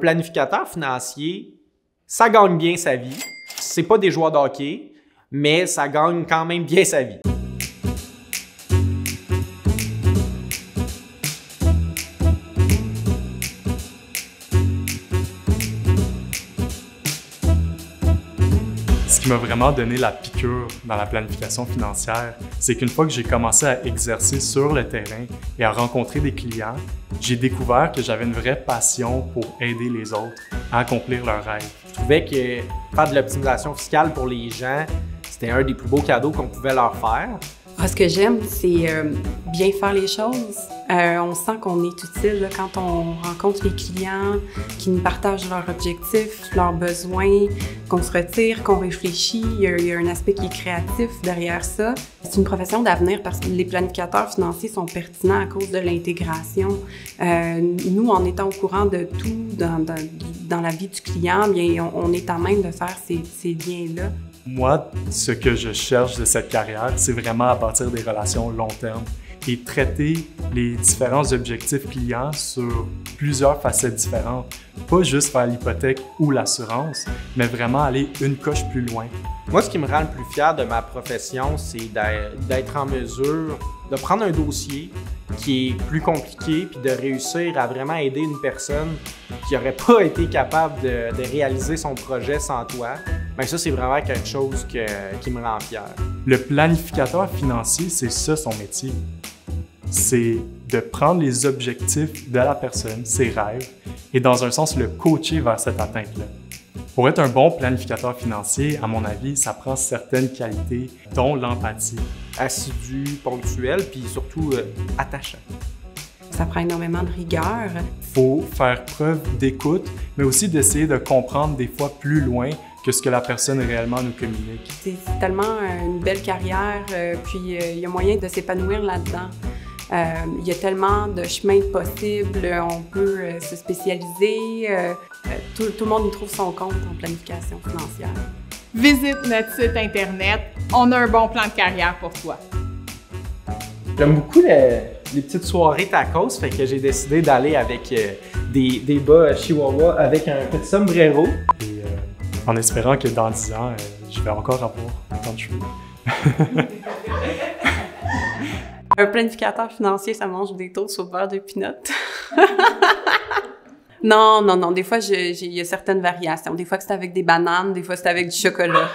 planificateur financier, ça gagne bien sa vie. C'est pas des joueurs de hockey, mais ça gagne quand même bien sa vie. Ce qui m'a vraiment donné la piqûre dans la planification financière, c'est qu'une fois que j'ai commencé à exercer sur le terrain et à rencontrer des clients, j'ai découvert que j'avais une vraie passion pour aider les autres à accomplir leurs rêves. Je trouvais que faire de l'optimisation fiscale pour les gens, c'était un des plus beaux cadeaux qu'on pouvait leur faire. Ce que j'aime, c'est bien faire les choses. On sent qu'on est utile là, quand on rencontre les clients, qui nous partagent leurs objectifs, leurs besoins, qu'on se retire, qu'on réfléchit. Il y a un aspect qui est créatif derrière ça. C'est une profession d'avenir parce que les planificateurs financiers sont pertinents à cause de l'intégration. Nous, en étant au courant de tout dans la vie du client, bien, on est en même de faire ces liens-là. Moi, ce que je cherche de cette carrière, c'est vraiment à bâtir des relations long terme et traiter les différents objectifs clients sur plusieurs facettes différentes. Pas juste faire l'hypothèque ou l'assurance, mais vraiment aller une coche plus loin. Moi, ce qui me rend le plus fier de ma profession, c'est d'être en mesure de prendre un dossier qui est plus compliqué puis de réussir à vraiment aider une personne qui n'aurait pas été capable de réaliser son projet sans toi. Bien, ça, c'est vraiment quelque chose qui me rend fier. Le planificateur financier, c'est ça son métier. C'est de prendre les objectifs de la personne, ses rêves, et dans un sens, le coacher vers cette atteinte-là. Pour être un bon planificateur financier, à mon avis, ça prend certaines qualités, dont l'empathie. Assidu, ponctuel, puis surtout attachant. Ça prend énormément de rigueur. Il faut faire preuve d'écoute, mais aussi d'essayer de comprendre des fois plus loin que ce que la personne réellement nous communique. C'est tellement une belle carrière, puis il y a moyen de s'épanouir là-dedans. Il y a tellement de chemins possibles, on peut se spécialiser. Tout le monde y trouve son compte en planification financière. Visite notre site Internet. On a un bon plan de carrière pour toi. J'aime beaucoup les petites soirées tacos, fait que j'ai décidé d'aller avec des bas chihuahua avec un petit sombrero. Et en espérant que dans 10 ans, je vais encore avoir autant de cheveux. Un planificateur financier, ça mange des toasts au beurre de pinot. Non. Des fois, il y a certaines variations. Des fois que c'est avec des bananes, des fois c'est avec du chocolat.